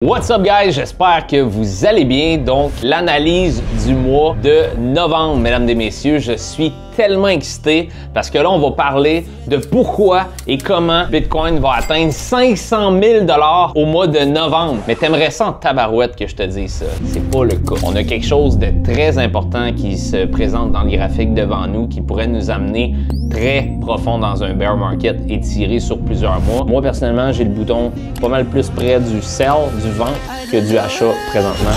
What's up guys, j'espère que vous allez bien. Donc l'analyse du mois de novembre, mesdames et messieurs, je suis tellement excité parce que là on va parler de pourquoi et comment Bitcoin va atteindre 500 000 $ au mois de novembre. Mais t'aimerais ça en tabarouette que je te dise ça? C'est pas le cas. On a quelque chose de très important qui se présente dans le graphique devant nous qui pourrait nous amener très profond dans un bear market étiré sur plusieurs mois. Moi personnellement, j'ai le bouton pas mal plus près du sell, du vente que du achat présentement.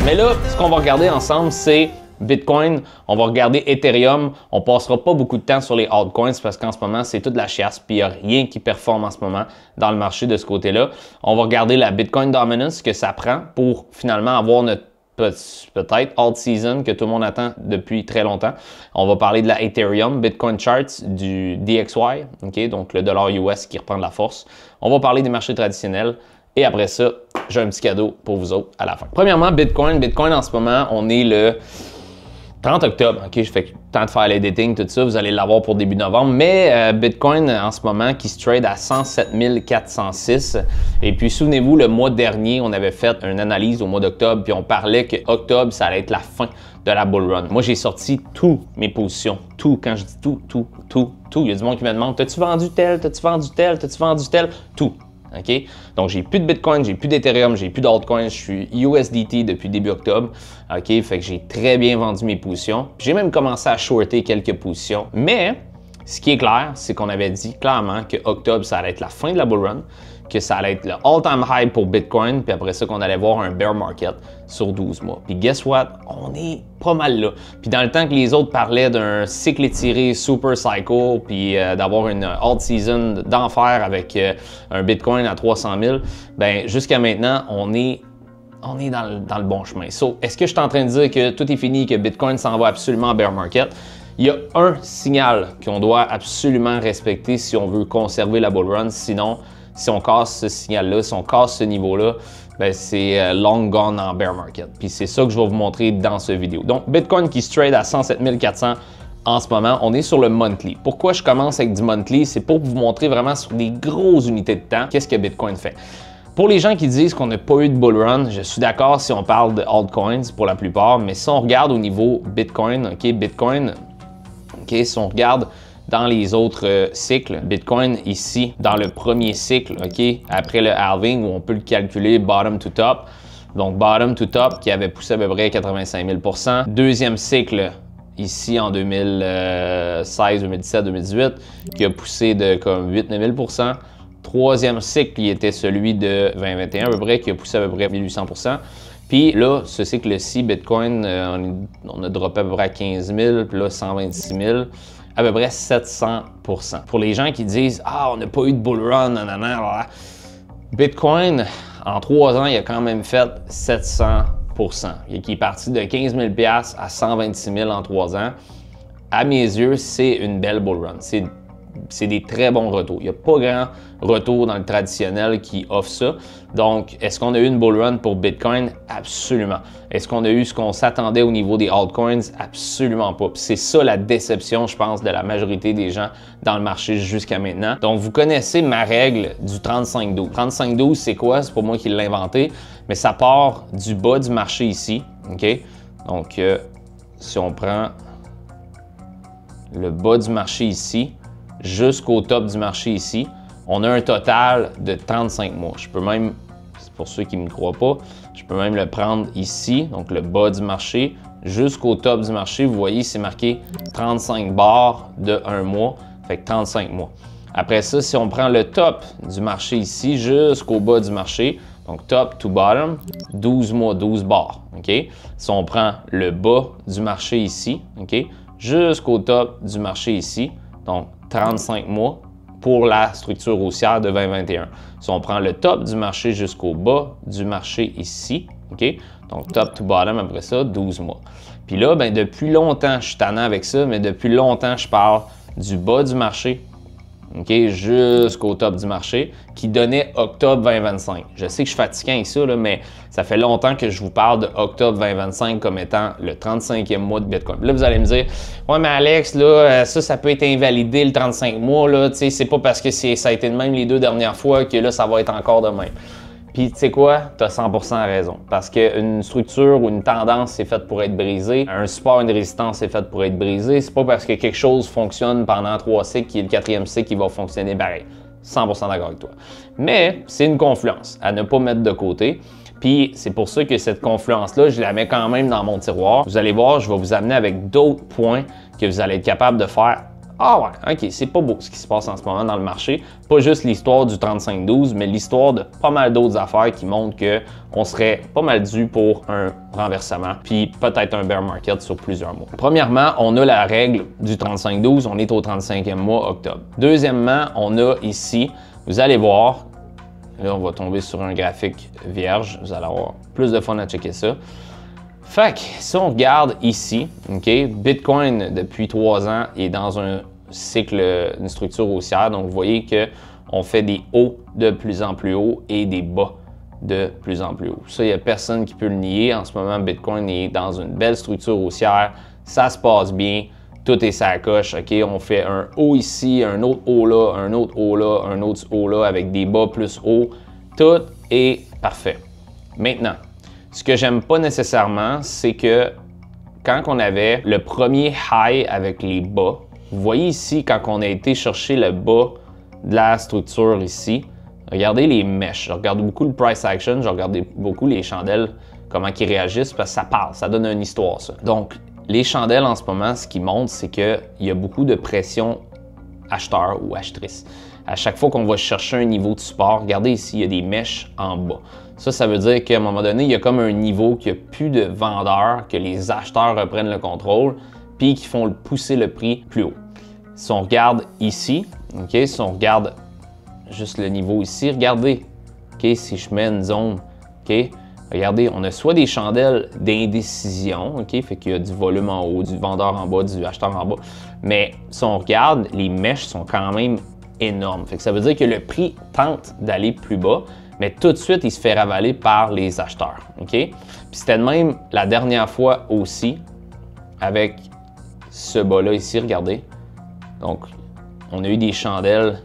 Mais là, ce qu'on va regarder ensemble, c'est Bitcoin, on va regarder Ethereum, on passera pas beaucoup de temps sur les altcoins parce qu'en ce moment, c'est toute la chiasse puis il n'y a rien qui performe en ce moment dans le marché de ce côté-là. On va regarder la Bitcoin Dominance, ce que ça prend pour finalement avoir notre peut-être alt season que tout le monde attend depuis très longtemps. On va parler de la Ethereum, Bitcoin Charts, du DXY, okay? Donc le dollar US qui reprend de la force. On va parler des marchés traditionnels. Et après ça, j'ai un petit cadeau pour vous autres à la fin. Premièrement, Bitcoin. Bitcoin, en ce moment, on est le 30 octobre. OK, je fais temps de faire l'editing, tout ça. Vous allez l'avoir pour début novembre. Mais Bitcoin, en ce moment, qui se trade à 107 406. Et puis, souvenez-vous, le mois dernier, on avait fait une analyse au mois d'octobre. Puis, on parlait que octobre, ça allait être la fin de la bull run. Moi, j'ai sorti toutes mes positions. Tout. Quand je dis tout. Il y a du monde qui me demande, t'as-tu vendu tel? T'as-tu vendu tel? T'as-tu vendu tel? Tout. OK? Donc, j'ai plus de Bitcoin, j'ai plus d'Ethereum, j'ai plus d'altcoins. Je suis USDT depuis début octobre. OK? Fait que j'ai très bien vendu mes positions. J'ai même commencé à shorter quelques positions. Mais, ce qui est clair, c'est qu'on avait dit clairement que octobre, ça allait être la fin de la bull run, que ça allait être le all-time high pour Bitcoin, puis après ça, qu'on allait voir un bear market sur 12 mois. Puis guess what? On est pas mal là. Puis dans le temps que les autres parlaient d'un cycle étiré super cycle, puis d'avoir une alt season d'enfer avec un Bitcoin à 300 000, ben jusqu'à maintenant, on est dans le bon chemin. So, est-ce que je suis en train de dire que tout est fini, que Bitcoin s'en va absolument en bear market? Il y a un signal qu'on doit absolument respecter si on veut conserver la bull run, sinon, si on casse ce signal-là, si on casse ce niveau-là, ben c'est long gone en bear market. Puis c'est ça que je vais vous montrer dans cette vidéo. Donc, Bitcoin qui se trade à 107 400 en ce moment, on est sur le monthly. Pourquoi je commence avec du monthly? C'est pour vous montrer vraiment sur des grosses unités de temps, qu'est-ce que Bitcoin fait. Pour les gens qui disent qu'on n'a pas eu de bull run, je suis d'accord si on parle de altcoins pour la plupart, mais si on regarde au niveau Bitcoin, OK, Bitcoin, OK, si on regarde dans les autres cycles, Bitcoin ici, dans le premier cycle, OK, après le halving, où on peut le calculer bottom to top. Donc, bottom to top qui avait poussé à peu près 85 000 %. Deuxième cycle, ici en 2016, 2017, 2018, qui a poussé de comme 8-9 000 %. Troisième cycle, qui était celui de 2021 à peu près, qui a poussé à peu près 1800 %. Puis là, ce cycle-ci, Bitcoin, on a droppé à peu près à 15 000, puis là, 126 000. À peu près 700 %. Pour les gens qui disent « Ah, on n'a pas eu de bull run, nanana. » Bitcoin, en 3 ans, il a quand même fait 700 %. Il est parti de 15 000 $ à 126 000 en 3 ans. À mes yeux, c'est une belle bull run. C'est des très bons retours. Il n'y a pas grand retour dans le traditionnel qui offre ça. Donc, est-ce qu'on a eu une bull run pour Bitcoin? Absolument. Est-ce qu'on a eu ce qu'on s'attendait au niveau des altcoins? Absolument pas. C'est ça la déception, je pense, de la majorité des gens dans le marché jusqu'à maintenant. Donc, vous connaissez ma règle du 35-12. 35-12, c'est quoi? C'est pas moi qui l'ai inventé, mais ça part du bas du marché ici. OK? Donc, si on prend le bas du marché ici, jusqu'au top du marché ici, on a un total de 35 mois. Je peux même, c'est pour ceux qui ne me croient pas, je peux même le prendre ici, donc le bas du marché, jusqu'au top du marché. Vous voyez, c'est marqué 35 barres de 1 mois, fait que 35 mois. Après ça, si on prend le top du marché ici jusqu'au bas du marché, donc top to bottom, 12 mois, 12 barres. OK? Si on prend le bas du marché ici, OK, jusqu'au top du marché ici, donc 35 mois pour la structure haussière de 2021. Si on prend le top du marché jusqu'au bas du marché ici, OK? Donc top to bottom, après ça, 12 mois. Puis là, ben, depuis longtemps, je suis tannant avec ça, mais depuis longtemps, je parle du bas du marché OK, jusqu'au top du marché, qui donnait octobre 2025. Je sais que je suis fatiguant avec ça, là, mais ça fait longtemps que je vous parle de octobre 2025 comme étant le 35e mois de Bitcoin. Là, vous allez me dire, ouais, mais Alex, là, ça peut être invalidé le 35 mois, là, tu sais, c'est pas parce que ça a été de même les 2 dernières fois que là, ça va être encore de même. Puis, tu sais quoi? Tu as 100% raison. Parce qu'une structure ou une tendance, c'est faite pour être brisée. Un support, une résistance, c'est faite pour être brisée. C'est pas parce que quelque chose fonctionne pendant 3 cycles qu'il y a le 4e cycle qui va fonctionner pareil. 100% d'accord avec toi. Mais c'est une confluence à ne pas mettre de côté. Puis, c'est pour ça que cette confluence-là, je la mets quand même dans mon tiroir. Vous allez voir, je vais vous amener avec d'autres points que vous allez être capable de faire. Ah ouais, ok, c'est pas beau ce qui se passe en ce moment dans le marché. Pas juste l'histoire du 35-12, mais l'histoire de pas mal d'autres affaires qui montrent qu'on serait pas mal dû pour un renversement, puis peut-être un bear market sur plusieurs mois. Premièrement, on a la règle du 35-12, on est au 35e mois, octobre. Deuxièmement, on a ici, vous allez voir, là on va tomber sur un graphique vierge, vous allez avoir plus de fun à checker ça. Fait que si on regarde ici, OK, Bitcoin depuis 3 ans est dans un cycle, une structure haussière. Donc, vous voyez qu'on fait des hauts de plus en plus hauts et des bas de plus en plus hauts. Ça, il n'y a personne qui peut le nier. En ce moment, Bitcoin est dans une belle structure haussière. Ça se passe bien. Tout est sa coche. OK, on fait un haut ici, un autre haut là, un autre haut là, un autre haut là avec des bas plus hauts. Tout est parfait. Maintenant, ce que j'aime pas nécessairement, c'est que quand on avait le premier high avec les bas, vous voyez ici, quand on a été chercher le bas de la structure ici, regardez les mèches. Je regarde beaucoup le price action, je regarde beaucoup les chandelles, comment ils réagissent, parce que ça parle, ça donne une histoire, ça. Donc, les chandelles en ce moment, ce qui montre, c'est qu'il y a beaucoup de pression acheteur ou achetrice. À chaque fois qu'on va chercher un niveau de support, regardez ici, il y a des mèches en bas. Ça veut dire qu'à un moment donné, il y a comme un niveau qu'il n'y a plus de vendeurs, que les acheteurs reprennent le contrôle, puis qui font pousser le prix plus haut. Si on regarde ici, OK, si on regarde juste le niveau ici, regardez, OK, si je mets une zone, OK, regardez, on a soit des chandelles d'indécision, OK, fait qu'il y a du volume en haut, du vendeur en bas, du acheteur en bas, mais si on regarde, les mèches sont quand même énormes. Fait que ça veut dire que le prix tente d'aller plus bas, mais tout de suite, il se fait ravaler par les acheteurs. OK? Puis c'était de même la dernière fois aussi avec ce bas-là ici, regardez. Donc, on a eu des chandelles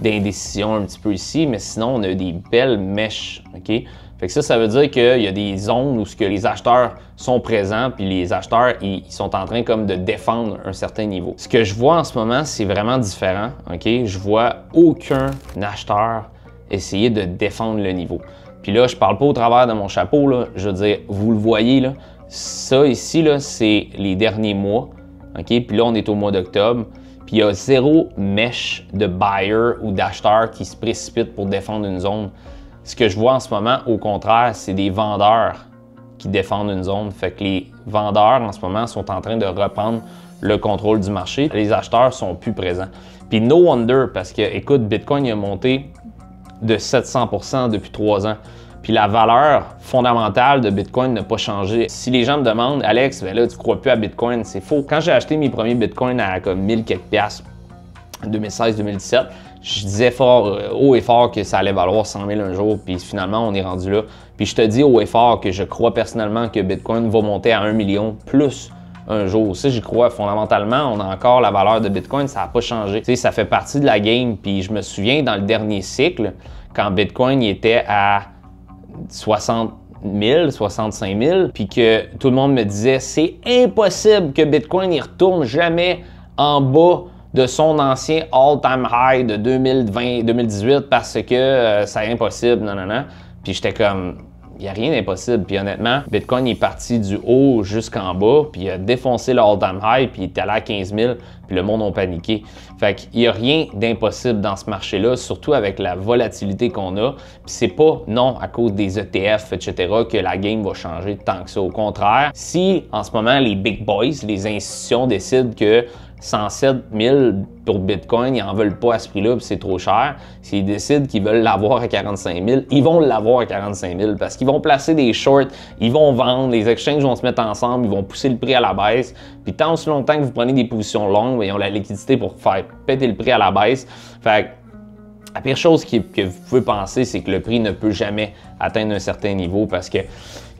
d'indécision un petit peu ici, mais sinon, on a eu des belles mèches. OK? Fait que ça veut dire qu'il y a des zones où les acheteurs sont présents, puis les acheteurs, ils sont en train comme de défendre un certain niveau. Ce que je vois en ce moment, c'est vraiment différent. OK? Je vois aucun acheteur essayer de défendre le niveau. Puis là, je parle pas au travers de mon chapeau, là. Je veux dire, vous le voyez, là, ça ici, là, c'est les derniers mois. OK? Puis là, on est au mois d'octobre. Puis il y a zéro mèche de buyer ou d'acheteur qui se précipite pour défendre une zone. Ce que je vois en ce moment, au contraire, c'est des vendeurs qui défendent une zone. Fait que les vendeurs, en ce moment, sont en train de reprendre le contrôle du marché. Les acheteurs sont plus présents. Puis no wonder, parce que, écoute, Bitcoin il a monté de 700% depuis 3 ans. Puis la valeur fondamentale de Bitcoin n'a pas changé. Si les gens me demandent, Alex, ben là, tu crois plus à Bitcoin, c'est faux. Quand j'ai acheté mes premiers Bitcoin à comme 1000 quelques piastres, 2016-2017, je disais haut et fort que ça allait valoir 100 000 un jour, puis finalement, on est rendu là. Puis je te dis haut et fort que je crois personnellement que Bitcoin va monter à 1 million plus un jour. Ça, j'y crois fondamentalement. On a encore la valeur de Bitcoin, ça n'a pas changé. Tu sais, ça fait partie de la game. Puis je me souviens dans le dernier cycle, quand Bitcoin il était à 60 000, 65 000, puis que tout le monde me disait c'est impossible que Bitcoin ne retourne jamais en bas de son ancien all-time high de 2020-2018 parce que c'est impossible, non. Puis j'étais comme, il n'y a rien d'impossible. Puis honnêtement, Bitcoin est parti du haut jusqu'en bas, puis il a défoncé le all-time high, puis il est allé à 15 000, puis le monde a paniqué. Fait qu'il n'y a rien d'impossible dans ce marché-là, surtout avec la volatilité qu'on a. Puis c'est pas, non, à cause des ETF, etc., que la game va changer tant que ça. Au contraire, si en ce moment, les big boys, les institutions décident que 107 000 pour Bitcoin, ils n'en veulent pas à ce prix-là, puis c'est trop cher. S'ils décident qu'ils veulent l'avoir à 45 000, ils vont l'avoir à 45 000 parce qu'ils vont placer des shorts, ils vont vendre, les exchanges vont se mettre ensemble, ils vont pousser le prix à la baisse. Puis tant aussi longtemps que vous prenez des positions longues, bien, ils ont la liquidité pour faire péter le prix à la baisse. Fait que, la pire chose que vous pouvez penser, c'est que le prix ne peut jamais atteindre un certain niveau parce que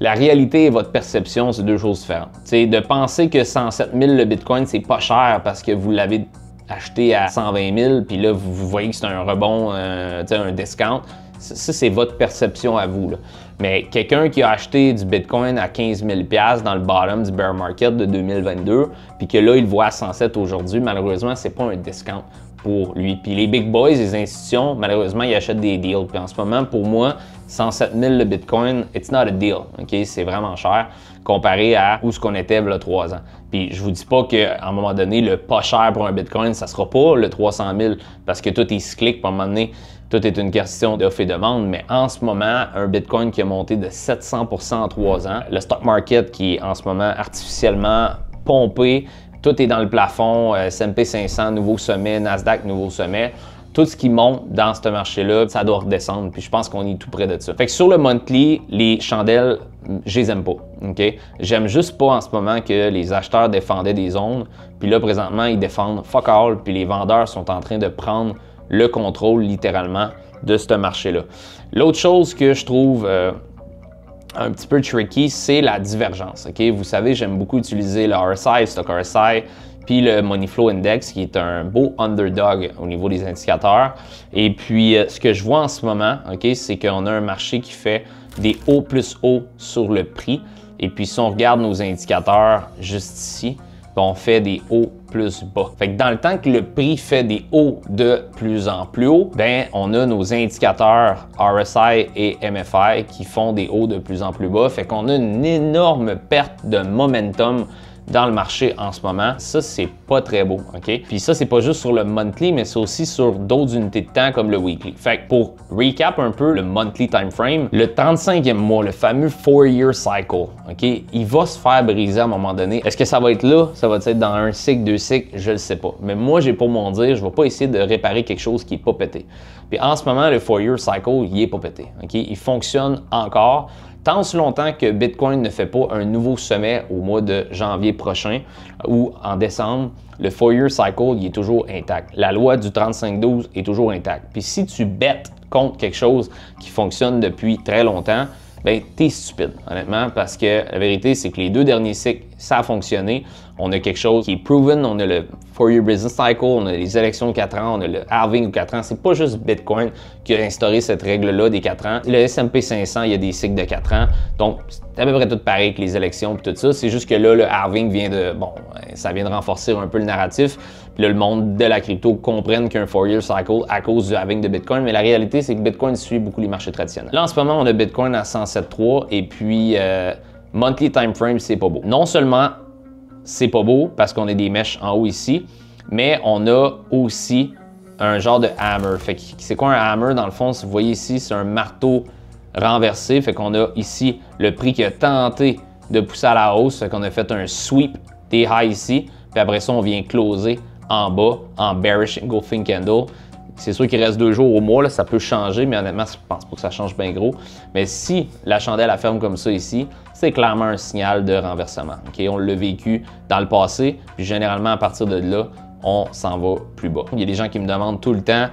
la réalité et votre perception, c'est deux choses différentes. T'sais, de penser que 107 000 le Bitcoin, c'est pas cher parce que vous l'avez acheté à 120 000, puis là, vous voyez que c'est un rebond, un discount, ça, c'est votre perception à vous, là. Mais quelqu'un qui a acheté du Bitcoin à 15 000 $ dans le bottom du bear market de 2022, puis que là, il le voit à 107 aujourd'hui, malheureusement, c'est pas un discount pour lui. Puis les big boys, les institutions, malheureusement, ils achètent des deals. Puis en ce moment, pour moi, 107 000 le Bitcoin, it's not a deal. Okay? C'est vraiment cher comparé à où ce qu'on était il y a 3 ans. Puis je vous dis pas qu'à un moment donné, le pas cher pour un Bitcoin, ça sera pas le 300 000 parce que tout est cyclique. Puis à un moment donné, tout est une question d'offre et demande. Mais en ce moment, un Bitcoin qui a monté de 700 % en 3 ans, le stock market qui est en ce moment artificiellement pompé, tout est dans le plafond, S&P 500, nouveau sommet, Nasdaq, nouveau sommet. Tout ce qui monte dans ce marché-là, ça doit redescendre. Puis je pense qu'on est tout près de ça. Fait que sur le monthly, les chandelles, je les aime pas. Okay? J'aime juste pas en ce moment que les acheteurs défendaient des zones. Puis là, présentement, ils défendent fuck all. Puis les vendeurs sont en train de prendre le contrôle, littéralement, de ce marché-là. L'autre chose que je trouve un petit peu tricky, c'est la divergence. Okay? Vous savez, j'aime beaucoup utiliser le RSI, Stock RSI, puis le Money Flow Index, qui est un beau underdog au niveau des indicateurs. Et puis, ce que je vois en ce moment, okay, c'est qu'on a un marché qui fait des hauts plus hauts sur le prix. Et puis, si on regarde nos indicateurs juste ici, on fait des hauts plus bas. Fait que dans le temps que le prix fait des hauts de plus en plus haut, ben on a nos indicateurs RSI et MFI qui font des hauts de plus en plus bas. Fait qu'on a une énorme perte de momentum dans le marché en ce moment. Ça, c'est pas très beau, OK? Puis ça, c'est pas juste sur le monthly, mais c'est aussi sur d'autres unités de temps comme le weekly. Fait que pour recap un peu le monthly time frame, le 35e mois, le fameux 4-year cycle, OK? Il va se faire briser à un moment donné. Est-ce que ça va être là? Ça va être dans un cycle, 2 cycles? Je le sais pas. Mais moi, j'ai pour mon dire, je vais pas essayer de réparer quelque chose qui est pas pété. Puis en ce moment, le 4-year cycle, il est pas pété, OK? Il fonctionne encore. Tant aussi longtemps que Bitcoin ne fait pas un nouveau sommet au mois de janvier prochain ou en décembre, le 4-year cycle, il est toujours intact. La loi du 35-12 est toujours intacte. Puis si tu bêtes contre quelque chose qui fonctionne depuis très longtemps, ben t'es stupide, honnêtement, parce que la vérité, c'est que les 2 derniers cycles, ça a fonctionné. On a quelque chose qui est proven, on a le 4-year business cycle, on a les élections de 4 ans, on a le halving de 4 ans. C'est pas juste Bitcoin qui a instauré cette règle-là des 4 ans. Le S&P 500, il y a des cycles de 4 ans. Donc, c'est à peu près tout pareil que les élections et tout ça. C'est juste que là, le halving vient de, bon, ça vient de renforcer un peu le narratif. Puis là, le monde de la crypto comprenne qu'il y a un 4-year cycle à cause du halving de Bitcoin. Mais la réalité, c'est que Bitcoin suit beaucoup les marchés traditionnels. Là, en ce moment, on a Bitcoin à 107,3 et puis monthly time frame, c'est pas beau. Non seulement c'est pas beau parce qu'on a des mèches en haut ici, mais on a aussi un genre de hammer. Fait que c'est quoi un hammer? Dans le fond, si vous voyez ici, c'est un marteau renversé. Fait qu'on a ici le prix qui a tenté de pousser à la hausse. Fait qu'on a fait un sweep des highs ici. Puis après ça, on vient closer en bas en bearish engulfing candle. C'est sûr qu'il reste 2 jours au mois, là, ça peut changer, mais honnêtement, je pense pas que ça change bien gros. Mais si la chandelle la ferme comme ça ici, c'est clairement un signal de renversement. Okay? On l'a vécu dans le passé, puis généralement, à partir de là, on s'en va plus bas. Il y a des gens qui me demandent tout le temps,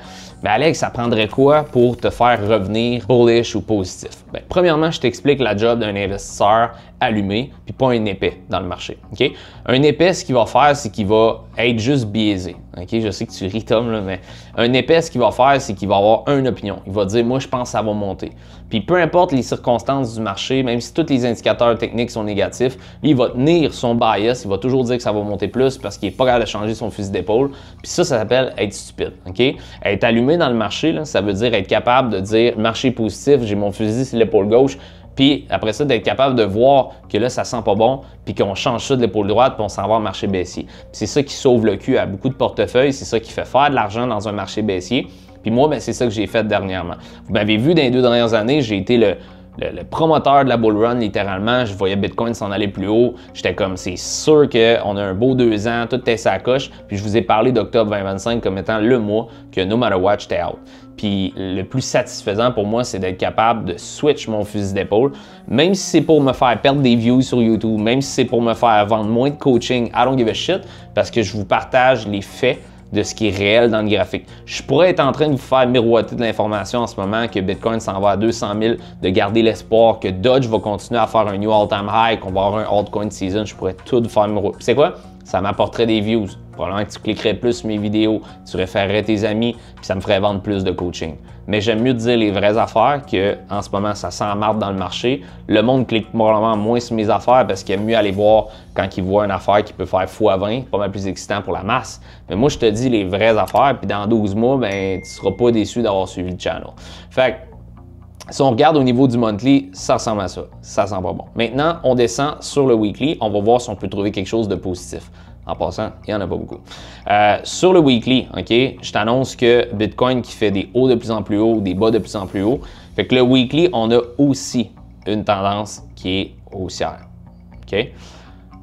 mais Alex, ça prendrait quoi pour te faire revenir bullish ou positif? Bien, premièrement, je t'explique la job d'un investisseur allumé, puis pas un épais dans le marché. Okay? Un épais, ce qu'il va faire, c'est qu'il va être juste biaisé. Okay? Je sais que tu ris, Tom, là, mais un épais, ce qu'il va faire, c'est qu'il va avoir une opinion. Il va dire, moi, je pense que ça va monter. Puis peu importe les circonstances du marché, même si tous les indicateurs techniques sont négatifs, lui, il va tenir son bias, il va toujours dire que ça va monter plus parce qu'il n'est pas capable de changer son fusil d'épaule. Puis ça s'appelle être stupide. Okay? Être allumé dans le marché, là, ça veut dire être capable de dire, marché positif, j'ai mon fusil sur l'épaule gauche. Puis après ça, d'être capable de voir que là, ça sent pas bon, puis qu'on change ça de l'épaule droite, puis on s'en va en marché baissier. C'est ça qui sauve le cul à beaucoup de portefeuilles, c'est ça qui fait faire de l'argent dans un marché baissier. Puis moi, ben, c'est ça que j'ai fait dernièrement. Vous m'avez vu dans les 2 dernières années, j'ai été le promoteur de la bull run, littéralement. Je voyais Bitcoin s'en aller plus haut. J'étais comme, c'est sûr qu'on a un beau 2 ans, tout était sa coche. Puis je vous ai parlé d'octobre 2025 comme étant le mois que no matter what, j'étais out. Puis le plus satisfaisant pour moi, c'est d'être capable de switch mon fusil d'épaule. Même si c'est pour me faire perdre des views sur YouTube, même si c'est pour me faire vendre moins de coaching, I don't give a shit, parce que je vous partage les faits de ce qui est réel dans le graphique. Je pourrais être en train de vous faire miroiter de l'information en ce moment que Bitcoin s'en va à 200 000, de garder l'espoir que Dodge va continuer à faire un new all-time high, qu'on va avoir un altcoin season. Je pourrais tout vous faire miroiter. C'est quoi? Ça m'apporterait des views. Probablement que tu cliquerais plus sur mes vidéos, tu référerais tes amis, puis ça me ferait vendre plus de coaching. Mais j'aime mieux te dire les vraies affaires qu'en ce moment, ça s'emmarde dans le marché. Le monde clique probablement moins sur mes affaires parce qu'il aime mieux aller voir quand il voit une affaire qui peut faire x20, pas mal plus excitant pour la masse. Mais moi, je te dis les vraies affaires, puis dans 12 mois, ben, tu ne seras pas déçu d'avoir suivi le channel. Fait que, si on regarde au niveau du monthly, ça ressemble à ça. Ça sent pas bon. Maintenant, on descend sur le weekly. On va voir si on peut trouver quelque chose de positif. En passant, il n'y en a pas beaucoup. Sur le weekly, OK, je t'annonce que Bitcoin qui fait des hauts de plus en plus hauts, des bas de plus en plus hauts. Fait que le weekly, on a aussi une tendance qui est haussière. OK?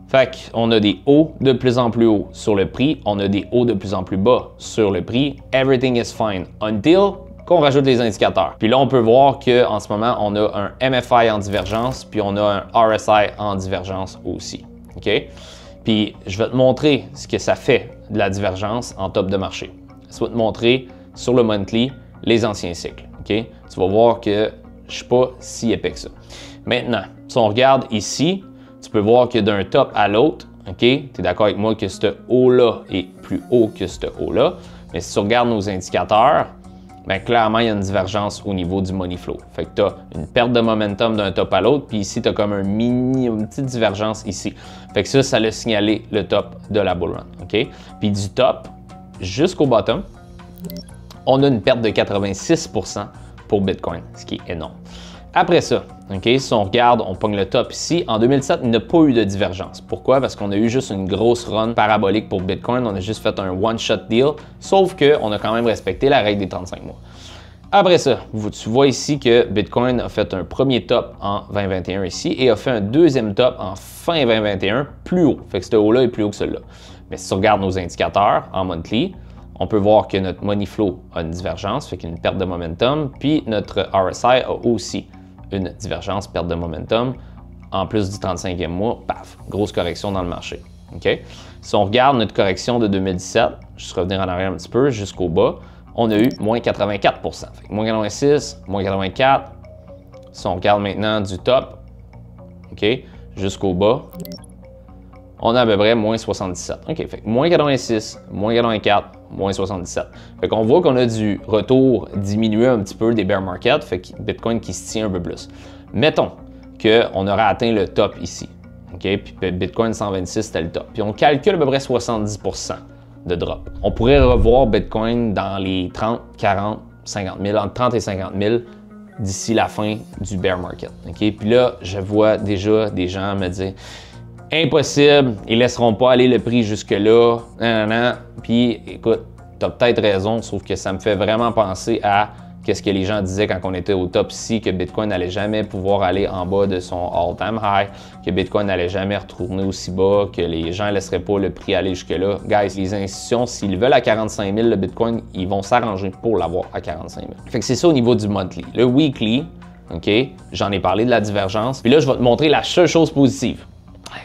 Fait qu'on a des hauts de plus en plus hauts sur le prix. On a des hauts de plus en plus bas sur le prix. Everything is fine until qu'on rajoute les indicateurs. Puis là, on peut voir qu'en ce moment, on a un MFI en divergence, puis on a un RSI en divergence aussi. OK? Puis je vais te montrer ce que ça fait de la divergence en top de marché. Je vais te montrer sur le monthly les anciens cycles. OK? Tu vas voir que je ne suis pas si épais que ça. Maintenant, si on regarde ici, tu peux voir que d'un top à l'autre, OK? Tu es d'accord avec moi que ce haut-là est plus haut que ce haut-là. Mais si tu regardes nos indicateurs, bien, clairement, il y a une divergence au niveau du money flow. Fait que tu as une perte de momentum d'un top à l'autre, puis ici, tu as comme une petite divergence ici. Fait que ça l'a signalé le top de la bull run. OK? Puis du top jusqu'au bottom, on a une perte de 86% pour Bitcoin, ce qui est énorme. Après ça, OK, si on regarde, on pogne le top ici. En 2007, il n'y a pas eu de divergence. Pourquoi? Parce qu'on a eu juste une grosse run parabolique pour Bitcoin. On a juste fait un one-shot deal, sauf qu'on a quand même respecté la règle des 35 mois. Après ça, tu vois ici que Bitcoin a fait un premier top en 2021 ici et a fait un deuxième top en fin 2021 plus haut. Fait que ce haut-là est plus haut que celui-là. Mais si tu regardes nos indicateurs en monthly, on peut voir que notre money flow a une divergence, fait qu'il y a une perte de momentum, puis notre RSI a aussi une divergence, perte de momentum. En plus du 35e mois, paf, grosse correction dans le marché. OK? Si on regarde notre correction de 2017, je vais revenir en arrière un petit peu jusqu'au bas, on a eu moins 84%. Fait que moins 86, moins 84. Si on regarde maintenant du top, OK, jusqu'au bas, on a à peu près moins 77. OK, fait que moins 86, moins 84, moins 77. Fait qu'on voit qu'on a du retour diminué un petit peu des bear market, fait que Bitcoin qui se tient un peu plus. Mettons qu'on aurait atteint le top ici. OK, puis Bitcoin 126, c'était le top. Puis on calcule à peu près 70% de drop. On pourrait revoir Bitcoin dans les 30, 40, 50 000, entre 30 et 50 000 d'ici la fin du bear market. OK, puis là, je vois déjà des gens me dire impossible, ils laisseront pas aller le prix jusque-là, Puis écoute, tu as peut-être raison, sauf que ça me fait vraiment penser à qu'est-ce que les gens disaient quand on était au top ici, que Bitcoin n'allait jamais pouvoir aller en bas de son all-time high, que Bitcoin n'allait jamais retourner aussi bas, que les gens ne laisseraient pas le prix aller jusque-là. Guys, les institutions, s'ils veulent à 45 000 le Bitcoin, ils vont s'arranger pour l'avoir à 45 000. Fait que c'est ça au niveau du monthly. Le weekly, OK, j'en ai parlé de la divergence. Puis là, je vais te montrer la seule chose positive.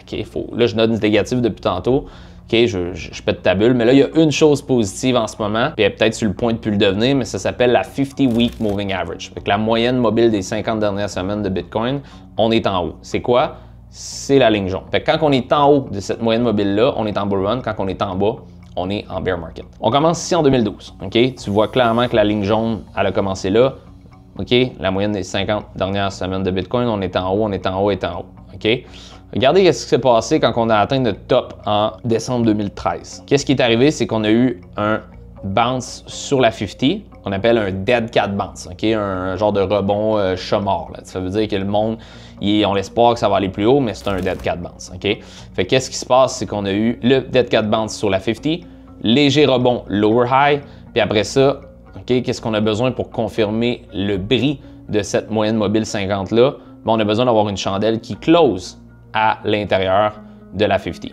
OK, là, je note une négative depuis tantôt. OK, je pète ta bulle, mais là, il y a une chose positive en ce moment, puis elle est peut-être sur le point de plus le devenir, mais ça s'appelle la 50-week moving average. Fait que la moyenne mobile des 50 dernières semaines de Bitcoin, on est en haut. C'est quoi? C'est la ligne jaune. Fait que quand on est en haut de cette moyenne mobile-là, on est en bull run. Quand on est en bas, on est en bear market. On commence ici en 2012. OK? Tu vois clairement que la ligne jaune, elle a commencé là. OK? La moyenne des 50 dernières semaines de Bitcoin, on est en haut, on est en haut, on est en haut. OK? Regardez ce qui s'est passé quand on a atteint notre top en décembre 2013. Qu'est-ce qui est arrivé? C'est qu'on a eu un bounce sur la 50, qu'on appelle un dead cat bounce, OK? Un genre de rebond chat mort. Ça veut dire que le monde, on l'espoir que ça va aller plus haut, mais c'est un dead cat bounce, OK? Fait qu'est-ce qui se passe? C'est qu'on a eu le dead cat bounce sur la 50, léger rebond lower high, puis après ça, OK, qu'est-ce qu'on a besoin pour confirmer le bris de cette moyenne mobile 50-là, on a besoin d'avoir une chandelle qui close à l'intérieur de la 50.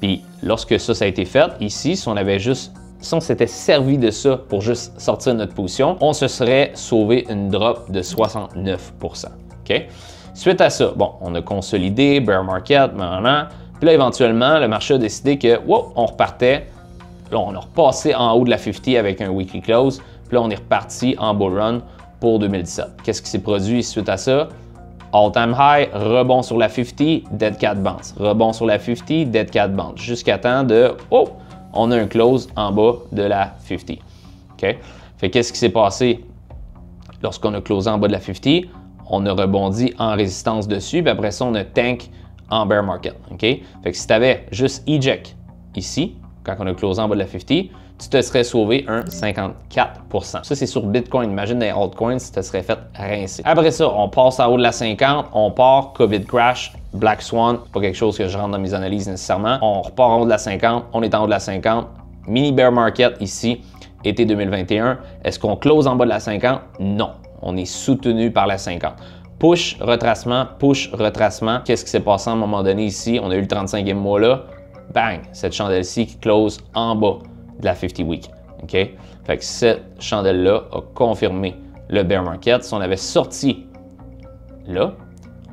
Puis lorsque ça a été fait, ici, si on s'était servi de ça pour juste sortir notre position, on se serait sauvé une drop de 69 %. OK? Suite à ça, bon, on a consolidé, bear market, maintenant. Puis là, éventuellement, le marché a décidé que, wow, on repartait. Là, on a repassé en haut de la 50 avec un weekly close. Puis là, on est reparti en bull run pour 2017. Qu'est-ce qui s'est produit suite à ça? All-time high, rebond sur la 50, dead cat bounce. Rebond sur la 50, dead cat bounce. Jusqu'à temps de, oh, on a un close en bas de la 50. OK? Fait qu'est-ce qui s'est passé lorsqu'on a closé en bas de la 50? On a rebondi en résistance dessus, puis après ça, on a tank en bear market. OK? Fait que si tu avais juste eject ici, quand on a closé en bas de la 50, tu te serais sauvé un 54 %. Ça, c'est sur Bitcoin. Imagine des altcoins, tu te serais fait rincer. Après ça, on passe en haut de la 50, on part, COVID crash, Black Swan, pas quelque chose que je rentre dans mes analyses nécessairement. On repart en haut de la 50, on est en haut de la 50, mini bear market ici, été 2021. Est-ce qu'on close en bas de la 50? Non. On est soutenu par la 50. Push, retracement, push, retracement. Qu'est-ce qui s'est passé à un moment donné ici? On a eu le 35e mois là. Bang! Cette chandelle-ci qui close en bas de la 50 week. OK? Fait que cette chandelle-là a confirmé le bear market. Si on avait sorti là,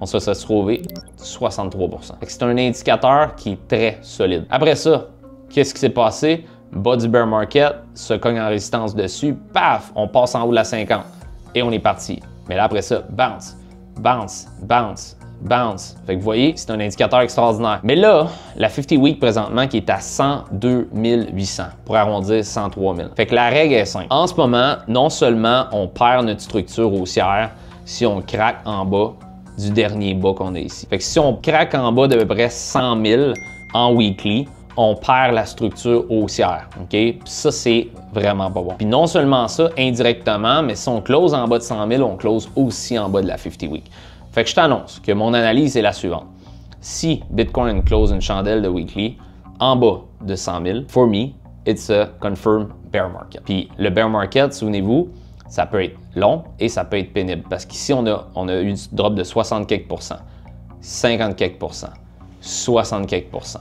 on se serait trouvé 63 %. C'est un indicateur qui est très solide. Après ça, qu'est-ce qui s'est passé? Bas du bear market, se cogne en résistance dessus, paf, on passe en haut de la 50 et on est parti. Mais là, après ça, bounce, bounce, bounce, bounce. Fait que vous voyez, c'est un indicateur extraordinaire. Mais là, la 50 week présentement qui est à 102 800, pour arrondir 103 000. Fait que la règle est simple. En ce moment, non seulement on perd notre structure haussière si on craque en bas du dernier bas qu'on a ici. Fait que si on craque en bas d'à peu près 100 000 en weekly, on perd la structure haussière. OK? Puis ça, c'est vraiment pas bon. Puis non seulement ça, indirectement, mais si on close en bas de 100 000, on close aussi en bas de la 50 week. Fait que je t'annonce que mon analyse est la suivante. Si Bitcoin close une chandelle de weekly en bas de 100 000, for me, it's a confirmed bear market. Puis le bear market, souvenez-vous, ça peut être long et ça peut être pénible. Parce qu'ici, on a eu une drop de 60 quelques %, 50 quelques %, 60 quelques %.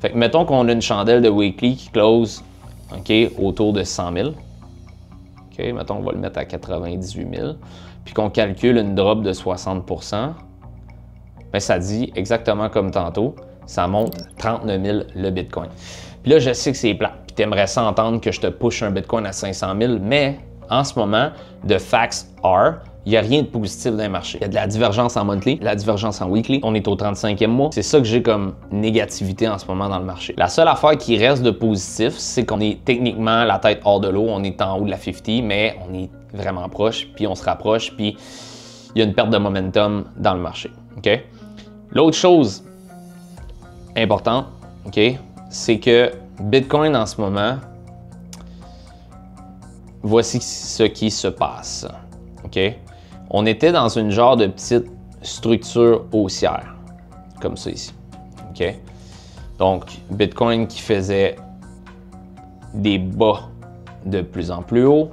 Fait que mettons qu'on a une chandelle de weekly qui close, OK, autour de 100 000. OK, mettons qu'on va le mettre à 98 000. Puis qu'on calcule une drop de 60 %, bien, ça dit exactement comme tantôt, ça monte 39 000 le Bitcoin. Puis là, je sais que c'est plat. Puis tu aimerais ça entendre que je te push un Bitcoin à 500 000, mais en ce moment, the facts are, il n'y a rien de positif dans le marché. Il y a de la divergence en monthly, de la divergence en weekly. On est au 35e mois. C'est ça que j'ai comme négativité en ce moment dans le marché. La seule affaire qui reste de positif, c'est qu'on est techniquement la tête hors de l'eau. On est en haut de la 50, mais on est vraiment proche, puis on se rapproche, puis il y a une perte de momentum dans le marché. OK? L'autre chose importante, OK, c'est que Bitcoin en ce moment, voici ce qui se passe. OK? On était dans une genre de petite structure haussière, comme ça ici. OK? Donc, Bitcoin qui faisait des bas de plus en plus haut,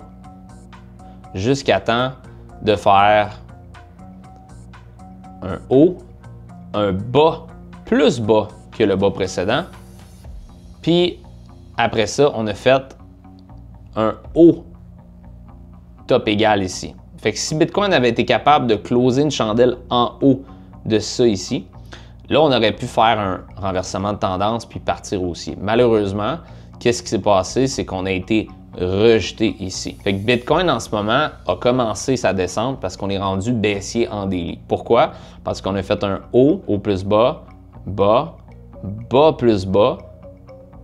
jusqu'à temps de faire un haut, un bas plus bas que le bas précédent. Puis, après ça, on a fait un haut top égal ici. Fait que si Bitcoin avait été capable de closer une chandelle en haut de ça ici, là, on aurait pu faire un renversement de tendance puis partir haussier. Malheureusement, qu'est-ce qui s'est passé? C'est qu'on a été rejeté ici. Fait que Bitcoin, en ce moment, a commencé sa descente parce qu'on est rendu baissier en daily. Pourquoi? Parce qu'on a fait un haut, haut plus bas, bas, bas plus bas,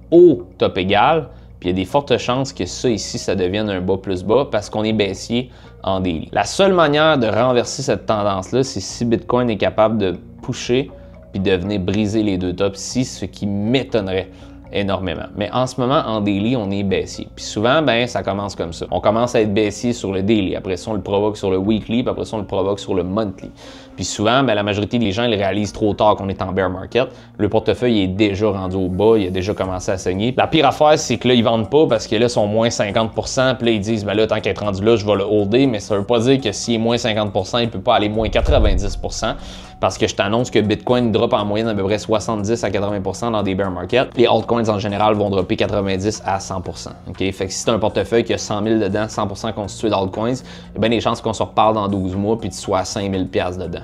haut top égal, puis il y a des fortes chances que ça ici, ça devienne un bas plus bas parce qu'on est baissier en daily. La seule manière de renverser cette tendance-là, c'est si Bitcoin est capable de pusher puis de venir briser les deux tops ici, ce qui m'étonnerait énormément. Mais en ce moment, en daily, on est baissier. Puis souvent, ben, ça commence comme ça. On commence à être baissier sur le daily. Après ça, on le provoque sur le weekly. Puis après ça, on le provoque sur le monthly. Puis souvent, ben, la majorité des gens, ils réalisent trop tard qu'on est en bear market. Le portefeuille est déjà rendu au bas. Il a déjà commencé à saigner. La pire affaire, c'est que là, ils vendent pas parce que là, ils sont moins 50%. Puis là, ils disent, ben là, tant qu'être rendu là, je vais le holder. Mais ça veut pas dire que s'il est moins 50%, il peut pas aller moins 90%. Parce que je t'annonce que Bitcoin drop en moyenne à peu près 70 à 80% dans des bear markets. Les altcoins en général vont dropper 90 à 100%. OK? Fait que si tu as un portefeuille qui a 100 000 dedans, 100% constitué d'altcoins, il y a bien des chances qu'on se reparle dans 12 mois puis tu sois à 5 000 $ dedans.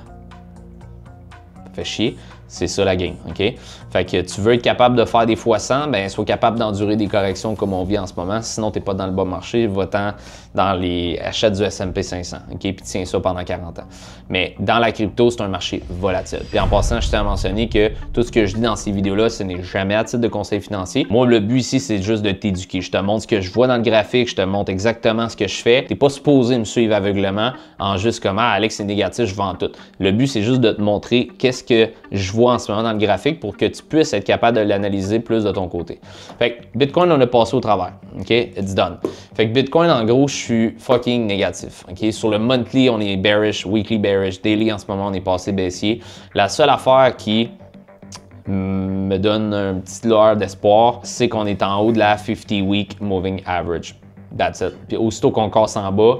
Fait chier. C'est ça la game, OK? Fait que tu veux être capable de faire des fois 100, ben sois capable d'endurer des corrections comme on vit en ce moment. Sinon, tu n'es pas dans le bas marché, va-t'en dans les achats du S&P 500, OK? Puis tiens ça pendant 40 ans. Mais dans la crypto, c'est un marché volatile. Puis en passant, je tiens à mentionner que tout ce que je dis dans ces vidéos-là, ce n'est jamais à titre de conseil financier. Moi, le but ici, c'est juste de t'éduquer. Je te montre ce que je vois dans le graphique, je te montre exactement ce que je fais. Tu n'es pas supposé me suivre aveuglement en juste comme « Ah, Alex, c'est négatif, je vends tout ». Le but, c'est juste de te montrer qu'est-ce que je vois en ce moment dans le graphique pour que tu puisses être capable de l'analyser plus de ton côté. Fait que Bitcoin, on a passé au travers. OK? It's done. Fait que Bitcoin, en gros, je suis fucking négatif. OK? Sur le monthly, on est bearish, weekly bearish, daily, en ce moment, on est passé baissier. La seule affaire qui me donne un petit lueur d'espoir, c'est qu'on est en haut de la 50-week moving average. That's it. Puis aussitôt qu'on casse en bas,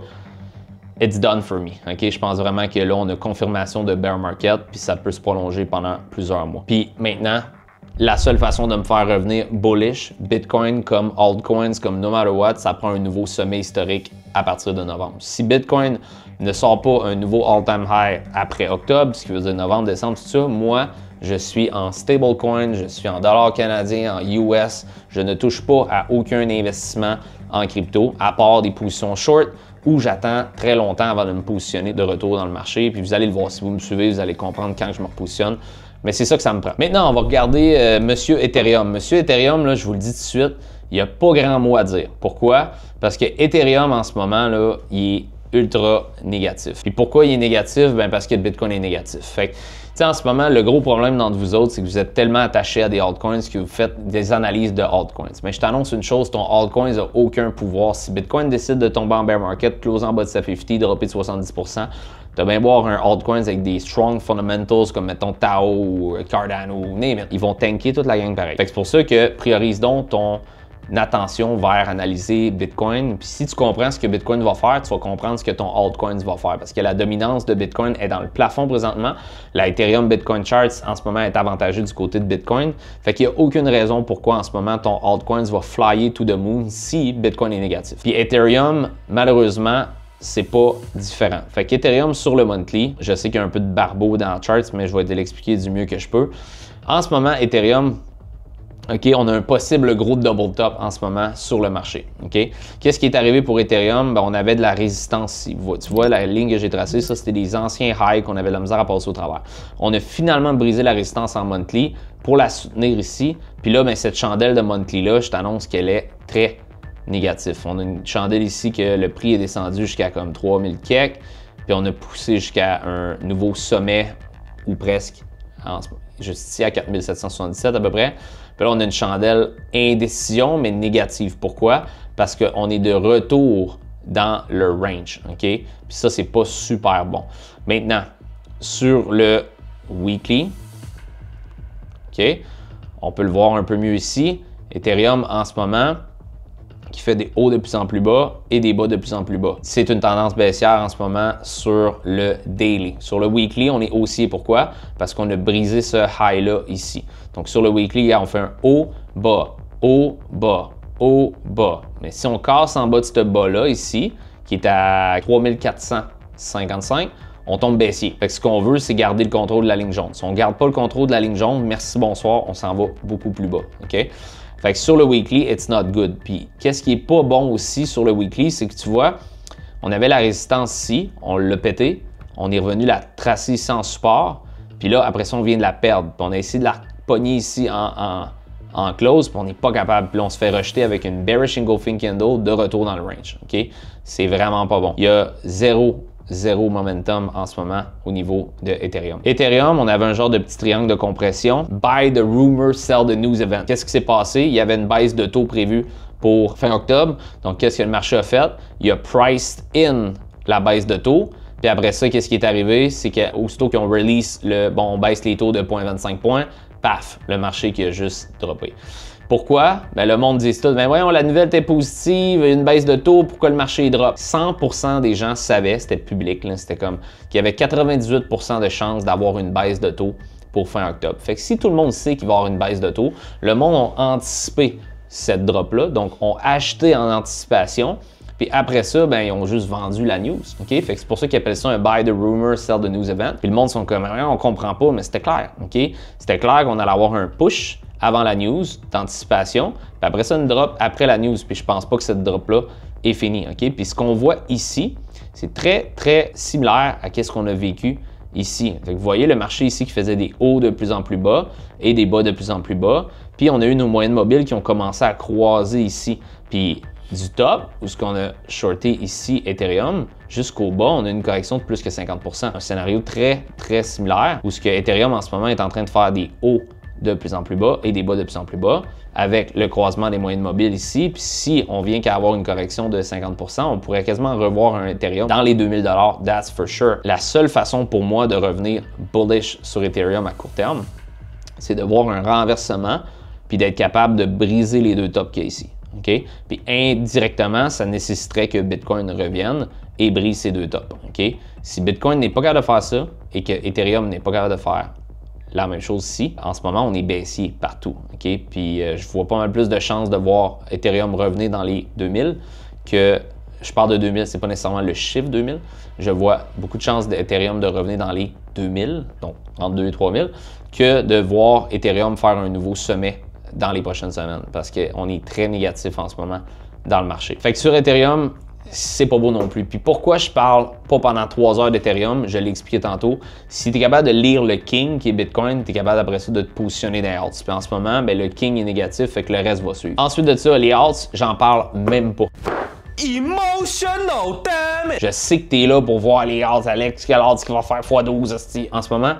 it's done for me. OK? Je pense vraiment que là, on a confirmation de bear market, puis ça peut se prolonger pendant plusieurs mois. Puis maintenant, la seule façon de me faire revenir bullish, Bitcoin comme altcoins, comme no matter what, ça prend un nouveau sommet historique à partir de novembre. Si Bitcoin ne sort pas un nouveau all-time high après octobre, ce qui veut dire novembre, décembre, tout ça, moi, je suis en stablecoin, je suis en dollars canadiens, en US. Je ne touche pas à aucun investissement en crypto, à part des positions short, où j'attends très longtemps avant de me positionner de retour dans le marché. Puis vous allez le voir, si vous me suivez, vous allez comprendre quand je me repositionne. Mais c'est ça que ça me prend. Maintenant, on va regarder Monsieur Ethereum. Monsieur Ethereum, là, je vous le dis tout de suite, il n'y a pas grand mot à dire. Pourquoi? Parce que Ethereum, en ce moment, là, il est ultra négatif. Puis pourquoi il est négatif? Ben parce que le Bitcoin est négatif. Fait que, tu sais, en ce moment, le gros problème d'entre vous autres, c'est que vous êtes tellement attachés à des altcoins que vous faites des analyses de altcoins. Mais je t'annonce une chose, ton altcoin n'a aucun pouvoir. Si Bitcoin décide de tomber en bear market, close en bas de sa 50, dropper de 70%, tu vas bien voir un altcoin avec des strong fundamentals comme mettons Tao ou Cardano, ils vont tanker toute la gang pareil. Fait que c'est pour ça que priorise donc ton attention vers analyser Bitcoin. Puis si tu comprends ce que Bitcoin va faire, tu vas comprendre ce que ton altcoin va faire. Parce que la dominance de Bitcoin est dans le plafond présentement. La Ethereum Bitcoin Charts en ce moment est avantageux du côté de Bitcoin. Fait qu'il n'y a aucune raison pourquoi en ce moment ton altcoin va flyer to the moon si Bitcoin est négatif. Puis Ethereum, malheureusement, c'est pas différent. Fait qu'Ethereum sur le monthly, je sais qu'il y a un peu de barbeau dans le chart, mais je vais te l'expliquer du mieux que je peux. En ce moment, Ethereum, OK, on a un possible gros double top en ce moment sur le marché. OK? Qu'est-ce qui est arrivé pour Ethereum? Ben, on avait de la résistance ici. Tu vois la ligne que j'ai tracée, ça, c'était des anciens highs qu'on avait de la misère à passer au travers. On a finalement brisé la résistance en monthly pour la soutenir ici. Puis là, ben, cette chandelle de monthly-là, je t'annonce qu'elle est très négatif. On a une chandelle ici que le prix est descendu jusqu'à comme 3000 kek, puis on a poussé jusqu'à un nouveau sommet ou presque, juste ici à 4777 à peu près. Puis là, on a une chandelle indécision, mais négative. Pourquoi? Parce qu'on est de retour dans le range, OK? Puis ça, c'est pas super bon. Maintenant, sur le weekly, OK? On peut le voir un peu mieux ici. Ethereum, en ce moment, qui fait des hauts de plus en plus bas et des bas de plus en plus bas. C'est une tendance baissière en ce moment sur le daily. Sur le weekly, on est haussier. Pourquoi? Parce qu'on a brisé ce high-là ici. Donc sur le weekly, on fait un haut, bas, haut, bas, haut, bas. Mais si on casse en bas de ce bas-là ici, qui est à 3455, on tombe baissier. Fait que ce qu'on veut, c'est garder le contrôle de la ligne jaune. Si on ne garde pas le contrôle de la ligne jaune, merci, bonsoir, on s'en va beaucoup plus bas. OK? Fait que sur le weekly, it's not good. Puis, qu'est-ce qui est pas bon aussi sur le weekly, c'est que tu vois, on avait la résistance ici, on l'a pété, on est revenu la tracer ici en support, puis là, après ça, on vient de la perdre. Puis on a essayé de la pogner ici en close, puis on n'est pas capable. Puis là, on se fait rejeter avec une bearish engulfing candle de retour dans le range. OK? C'est vraiment pas bon. Il y a zéro zéro momentum en ce moment au niveau de Ethereum. Ethereum, on avait un genre de petit triangle de compression. Buy the rumor, sell the news event. Qu'est-ce qui s'est passé? Il y avait une baisse de taux prévue pour fin octobre. Donc, qu'est-ce que le marché a fait? Il a priced in la baisse de taux. Puis après ça, qu'est-ce qui est arrivé? C'est qu'aussitôt qu'ils ont release on baisse les taux de 0,25 points, paf, le marché qui a juste droppé. Pourquoi? Ben, le monde dit tout, ben voyons, la nouvelle était positive, une baisse de taux, pourquoi le marché drop? 100% des gens savaient, c'était public, c'était comme qu'il y avait 98% de chances d'avoir une baisse de taux pour fin octobre. Fait que si tout le monde sait qu'il va y avoir une baisse de taux, le monde a anticipé cette drop-là, donc ont acheté en anticipation. Puis après ça, ben, ils ont juste vendu la news. Okay? Fait que c'est pour ça qu'ils appellent ça un buy the rumor, sell the news event. Puis le monde sont comme, on comprend pas, mais c'était clair. Okay? C'était clair qu'on allait avoir un push avant la news d'anticipation. Puis après ça, une drop après la news. Puis je pense pas que cette drop-là est finie. Okay? Puis ce qu'on voit ici, c'est très, très similaire à ce qu'on a vécu ici. Fait que vous voyez le marché ici qui faisait des hauts de plus en plus bas et des bas de plus en plus bas. Puis on a eu nos moyennes mobiles qui ont commencé à croiser ici. Puis du top, où ce qu'on a shorté ici Ethereum, jusqu'au bas, on a une correction de plus que 50%. Un scénario très, très similaire, où ce que Ethereum en ce moment est en train de faire des hauts de plus en plus bas et des bas de plus en plus bas, avec le croisement des moyennes mobiles ici. Puis si on vient qu'à avoir une correction de 50%, on pourrait quasiment revoir un Ethereum dans les 2000 $, that's for sure. La seule façon pour moi de revenir bullish sur Ethereum à court terme, c'est de voir un renversement puis d'être capable de briser les deux tops qu'il y a ici. Okay? Puis indirectement, ça nécessiterait que Bitcoin revienne et brise ces deux tops. Okay? Si Bitcoin n'est pas capable de faire ça et que Ethereum n'est pas capable de faire la même chose ici, en ce moment, on est baissier partout. Okay? Puis je vois pas mal plus de chances de voir Ethereum revenir dans les 2000 que, je parle de 2000, c'est pas nécessairement le chiffre 2000. Je vois beaucoup de chances d'Ethereum de revenir dans les 2000, donc entre 2 et 3000, que de voir Ethereum faire un nouveau sommet dans les prochaines semaines parce qu'on est très négatif en ce moment dans le marché. Fait que sur Ethereum, c'est pas beau non plus. Puis pourquoi je parle pas pendant 3 heures d'Ethereum, je l'ai expliqué tantôt. Si tu es capable de lire le King qui est Bitcoin, tu es capable après ça de te positionner dans les alts. Puis en ce moment, ben, le King est négatif, fait que le reste va suivre. Ensuite de ça, les alts, j'en parle même pas. Emotional damage! Je sais que tu es là pour voir les alts, Alex, quel alt qui va faire x12 en ce moment.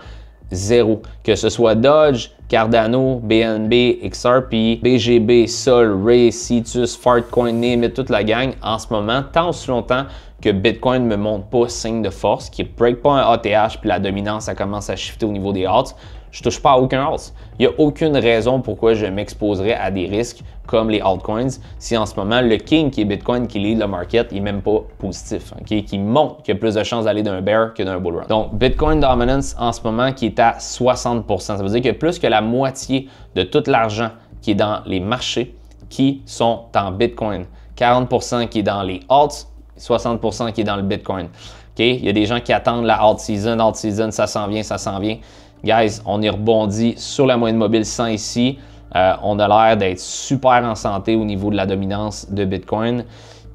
Zéro. Que ce soit Dodge, Cardano, BNB, XRP, BGB, Sol, Ray, Cetus, Fartcoin, name it, toute la gang, en ce moment, tant aussi longtemps que Bitcoin ne me montre pas signe de force, qu'il ne break pas un ATH puis la dominance, ça commence à shifter au niveau des alts, je ne touche pas à aucun alt. Il n'y a aucune raison pourquoi je m'exposerais à des risques comme les altcoins si en ce moment le King qui est Bitcoin qui lead le market n'est même pas positif, okay? Qui montre qu'il y a plus de chances d'aller d'un bear que d'un bull run. Donc Bitcoin dominance en ce moment qui est à 60%. Ça veut dire qu'il y a plus que la moitié de tout l'argent qui est dans les marchés qui sont en Bitcoin. 40% qui est dans les alts, 60% qui est dans le Bitcoin. Okay? Il y a des gens qui attendent la alt season, ça s'en vient, ça s'en vient. Guys, on est rebondi sur la moyenne mobile 100 ici. On a l'air d'être super en santé au niveau de la dominance de Bitcoin.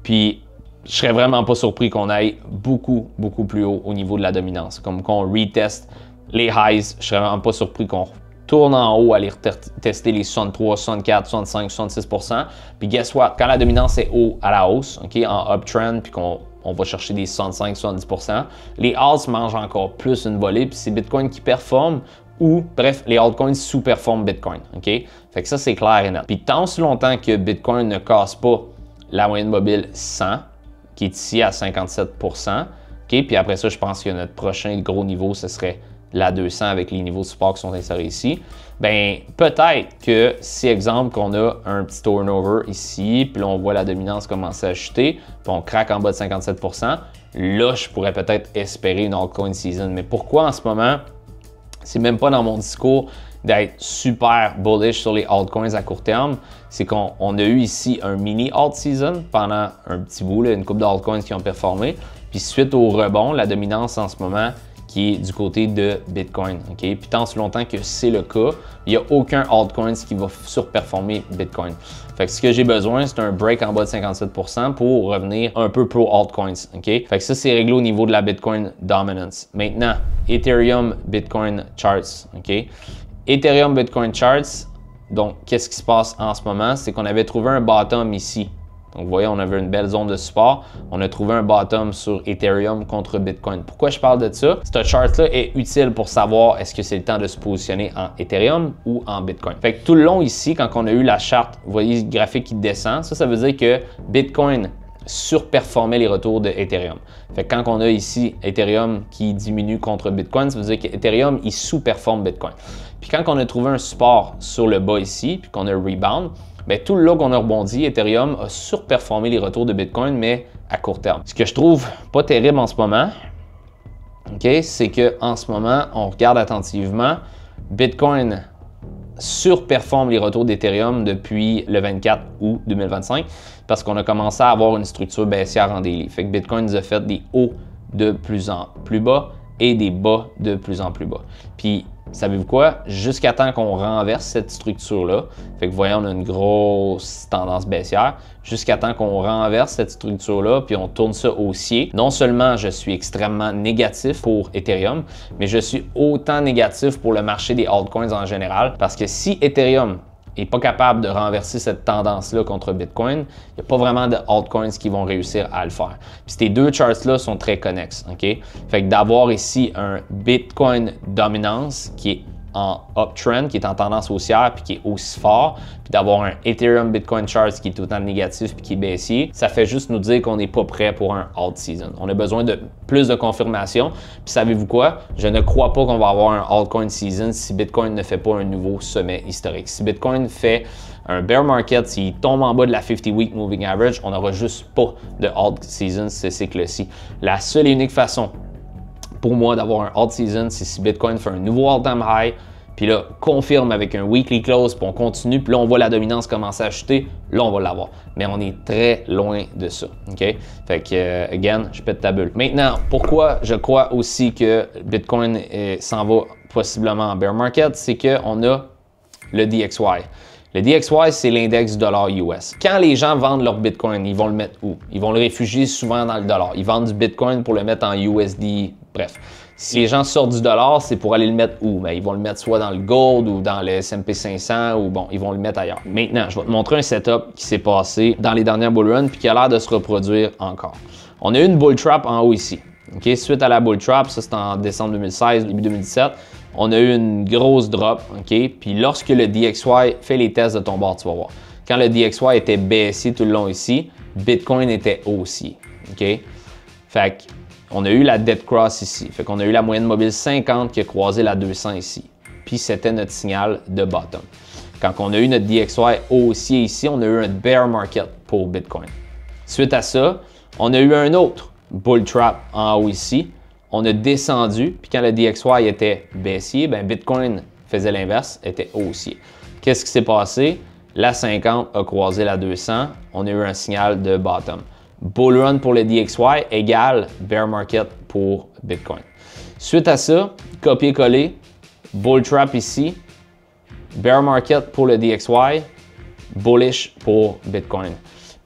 Puis, je serais vraiment pas surpris qu'on aille beaucoup, beaucoup plus haut au niveau de la dominance. Comme qu'on reteste les highs, je serais vraiment pas surpris qu'on tourne en haut, aller tester les 63, 64, 65, 66%. Puis, guess what? Quand la dominance est haut à la hausse, okay, en uptrend, puis qu'on va chercher des 65-70%. Les alts mangent encore plus une volée, puis c'est Bitcoin qui performe ou, bref, les altcoins sous-performent Bitcoin. OK? Fait que ça, c'est clair et net. Puis tant aussi longtemps que Bitcoin ne casse pas la moyenne mobile 100, qui est ici à 57%, OK? Puis après ça, je pense que notre prochain gros niveau, ce serait la 200 avec les niveaux de support qui sont insérés ici. Ben peut-être que si, exemple, qu'on a un petit turnover ici, puis là, on voit la dominance commencer à chuter, puis on craque en bas de 57%, là, je pourrais peut-être espérer une altcoin season. Mais pourquoi en ce moment, c'est même pas dans mon discours d'être super bullish sur les altcoins à court terme, c'est qu'on a eu ici un mini alt season pendant un petit bout, là, une couple d'altcoins qui ont performé, puis suite au rebond, la dominance en ce moment, qui est du côté de Bitcoin. Okay? Puis tant si longtemps que c'est le cas, il n'y a aucun altcoin qui va surperformer Bitcoin. Fait que ce que j'ai besoin, c'est un break en bas de 57% pour revenir un peu pro altcoins. Okay? Fait que ça, c'est réglé au niveau de la Bitcoin dominance. Maintenant, Ethereum Bitcoin Charts. Okay? Ethereum Bitcoin Charts, donc qu'est-ce qui se passe en ce moment? C'est qu'on avait trouvé un bottom ici Donc, vous voyez, on avait une belle zone de support. On a trouvé un bottom sur Ethereum contre Bitcoin. Pourquoi je parle de ça? Cette chart-là est utile pour savoir est-ce que c'est le temps de se positionner en Ethereum ou en Bitcoin. Fait que tout le long ici, quand on a eu la charte, vous voyez le graphique qui descend, ça veut dire que Bitcoin surperformait les retours de Ethereum. Fait que quand on a ici Ethereum qui diminue contre Bitcoin, ça veut dire qu'Ethereum, il sous-performe Bitcoin. Puis quand on a trouvé un support sur le bas ici, puis qu'on a rebound, bien, tout le long qu'on a rebondi, Ethereum a surperformé les retours de Bitcoin, mais à court terme. Ce que je trouve pas terrible en ce moment, okay, c'est qu'en ce moment, on regarde attentivement, Bitcoin surperforme les retours d'Ethereum depuis le 24 août 2025 parce qu'on a commencé à avoir une structure baissière en daily. Fait que Bitcoin nous a fait des hauts de plus en plus bas et des bas de plus en plus bas. Puis, savez-vous quoi? Jusqu'à temps qu'on renverse cette structure-là, fait que vous voyez, on a une grosse tendance baissière, jusqu'à temps qu'on renverse cette structure-là, puis on tourne ça haussier. Non seulement je suis extrêmement négatif pour Ethereum, mais je suis autant négatif pour le marché des altcoins en général, parce que si Ethereum n'est pas capable de renverser cette tendance-là contre Bitcoin, il n'y a pas vraiment de altcoins qui vont réussir à le faire. Puis ces deux charts-là sont très connexes, OK? Fait que d'avoir ici un Bitcoin dominance qui est en uptrend, qui est en tendance haussière, puis qui est aussi fort, puis d'avoir un Ethereum Bitcoin chart qui est tout le temps négatif puis qui est baissier, ça fait juste nous dire qu'on n'est pas prêt pour un alt season. On a besoin de plus de confirmation. Puis savez-vous quoi? Je ne crois pas qu'on va avoir un altcoin season si Bitcoin ne fait pas un nouveau sommet historique. Si Bitcoin fait un bear market, s'il tombe en bas de la 50-week moving average, on n'aura juste pas de alt season ce cycle-ci. La seule et unique façon pour moi d'avoir un alt season, c'est si Bitcoin fait un nouveau all-time high, puis là, confirme avec un weekly close, puis on continue, puis là, on voit la dominance commencer à chuter, là, on va l'avoir. Mais on est très loin de ça, OK? Fait que, again, je pète ta bulle. Maintenant, pourquoi je crois aussi que Bitcoin s'en va possiblement en bear market, c'est qu'on a le DXY. Le DXY, c'est l'index du dollar US. Quand les gens vendent leur Bitcoin, ils vont le mettre où? Ils vont le réfugier souvent dans le dollar. Ils vendent du Bitcoin pour le mettre en USD, bref. Si les gens sortent du dollar, c'est pour aller le mettre où? Bien, ils vont le mettre soit dans le gold ou dans le S&P 500 ou bon, ils vont le mettre ailleurs. Maintenant, je vais te montrer un setup qui s'est passé dans les dernières bull runs puis qui a l'air de se reproduire encore. On a eu une bull trap en haut ici. Okay? Suite à la bull trap, ça c'est en décembre 2016, début 2017, on a eu une grosse drop. Okay? Puis lorsque le DXY fait les tests de ton bord, tu vas voir. Quand le DXY était baissier tout le long ici, Bitcoin était haussier. Okay? Fait que on a eu la dead cross ici. Fait qu'on a eu la moyenne mobile 50 qui a croisé la 200 ici. Puis c'était notre signal de bottom. Quand on a eu notre DXY haussier ici, on a eu un bear market pour Bitcoin. Suite à ça, on a eu un autre bull trap en haut ici. On a descendu, puis quand le DXY était baissier, ben Bitcoin faisait l'inverse, était haussier. Qu'est-ce qui s'est passé? La 50 a croisé la 200. On a eu un signal de bottom. Bull run pour le DXY égale bear market pour Bitcoin. Suite à ça, copier-coller, bull trap ici, bear market pour le DXY, bullish pour Bitcoin.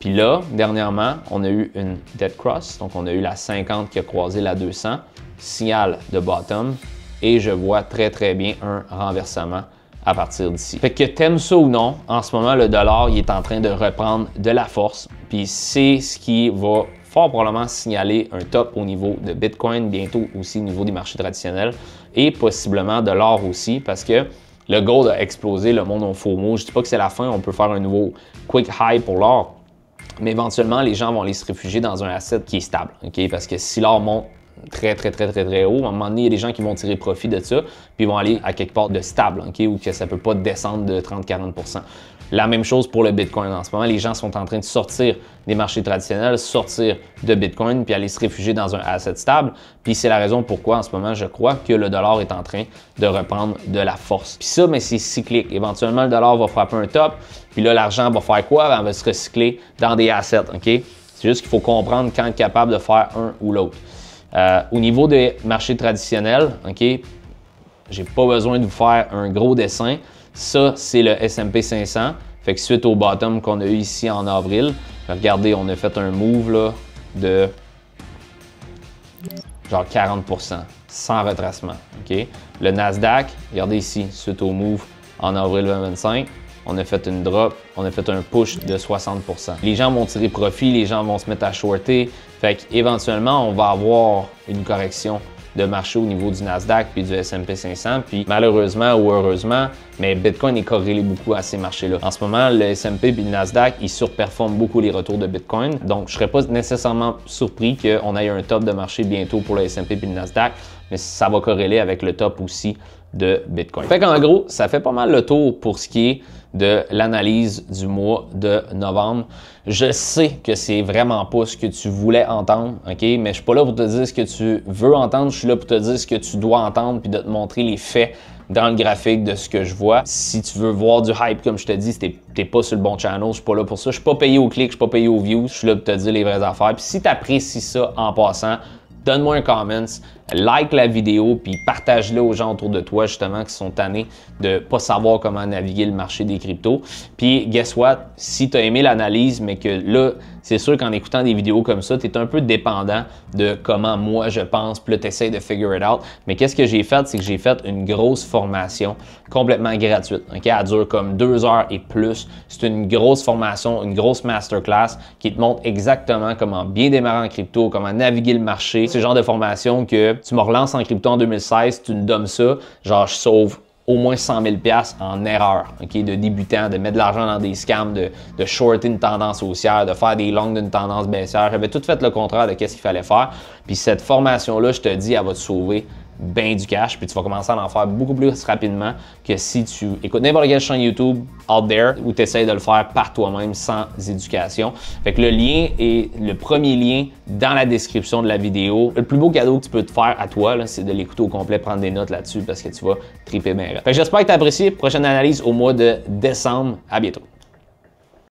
Puis là, dernièrement, on a eu une dead cross, donc on a eu la 50 qui a croisé la 200, signal de bottom, et je vois très très bien un renversement à partir d'ici. Fait que t'aimes ça ou non, en ce moment, le dollar il est en train de reprendre de la force. Puis c'est ce qui va fort probablement signaler un top au niveau de Bitcoin, bientôt aussi au niveau des marchés traditionnels et possiblement de l'or aussi parce que le gold a explosé, le monde en FOMO. Je ne dis pas que c'est la fin, on peut faire un nouveau quick high pour l'or, mais éventuellement, les gens vont aller se réfugier dans un asset qui est stable. Okay? Parce que si l'or monte très haut. À un moment donné, il y a des gens qui vont tirer profit de ça, puis ils vont aller à quelque part de stable, okay? Ou que ça ne peut pas descendre de 30-40%. La même chose pour le Bitcoin. En ce moment, les gens sont en train de sortir des marchés traditionnels, sortir de Bitcoin, puis aller se réfugier dans un asset stable. Puis c'est la raison pourquoi, en ce moment, je crois que le dollar est en train de reprendre de la force. Puis ça, mais c'est cyclique. Éventuellement, le dollar va frapper un top, puis là, l'argent va faire quoi? Ben, on va se recycler dans des assets, OK? C'est juste qu'il faut comprendre quand être capable de faire un ou l'autre. Au niveau des marchés traditionnels, OK, j'ai pas besoin de vous faire un gros dessin. Ça, c'est le S&P 500. Fait que suite au bottom qu'on a eu ici en avril, regardez, on a fait un move là, de genre 40%, sans retracement. OK? Le Nasdaq, regardez ici, suite au move en avril 2025, on a fait une drop, on a fait un push de 60%. Les gens vont tirer profit, les gens vont se mettre à shorter. Fait qu'éventuellement, on va avoir une correction de marché au niveau du Nasdaq puis du S&P 500. Puis malheureusement ou heureusement, mais Bitcoin est corrélé beaucoup à ces marchés-là. En ce moment, le S&P puis le Nasdaq, ils surperforment beaucoup les retours de Bitcoin. Donc, je ne serais pas nécessairement surpris qu'on ait un top de marché bientôt pour le S&P puis le Nasdaq, mais ça va corréler avec le top aussi de Bitcoin. Fait qu'en gros, ça fait pas mal le tour pour ce qui est de l'analyse du mois de novembre. Je sais que c'est vraiment pas ce que tu voulais entendre, ok? Mais je suis pas là pour te dire ce que tu veux entendre, je suis là pour te dire ce que tu dois entendre puis de te montrer les faits dans le graphique de ce que je vois. Si tu veux voir du hype, comme je te dis, t'es pas sur le bon channel, je suis pas là pour ça. Je suis pas payé au clic, je suis pas payé aux views, je suis là pour te dire les vraies affaires. Puis si tu apprécies ça en passant, donne-moi un comment, like la vidéo, puis partage-le aux gens autour de toi, justement, qui sont tannés de pas savoir comment naviguer le marché des cryptos. Puis, guess what? Si tu as aimé l'analyse, mais que là, c'est sûr qu'en écoutant des vidéos comme ça, tu es un peu dépendant de comment moi je pense, puis là, tu essaies de figure it out. Mais qu'est-ce que j'ai fait? C'est que j'ai fait une grosse formation complètement gratuite. Okay? Elle dure comme 2 heures et plus. C'est une grosse formation, une grosse masterclass qui te montre exactement comment bien démarrer en crypto, comment naviguer le marché. C'est le genre de formation que tu me relances en crypto en 2016, tu me donnes ça, genre je sauve au moins 100 000 $ en erreur, okay, de débutant, de mettre de l'argent dans des scams, de shorter une tendance haussière, de faire des longs d'une tendance baissière. J'avais tout fait le contraire de ce qu'il fallait faire. Puis cette formation-là, je te dis, elle va te sauver bien du cash, puis tu vas commencer à en faire beaucoup plus rapidement que si tu écoutes n'importe quelle chaîne YouTube out there où tu essaies de le faire par toi-même sans éducation. Fait que le lien est le premier lien dans la description de la vidéo. Le plus beau cadeau que tu peux te faire à toi, c'est de l'écouter au complet, prendre des notes là-dessus parce que tu vas triper bien. Fait que j'espère que tu as apprécié. Prochaine analyse au mois de décembre. À bientôt.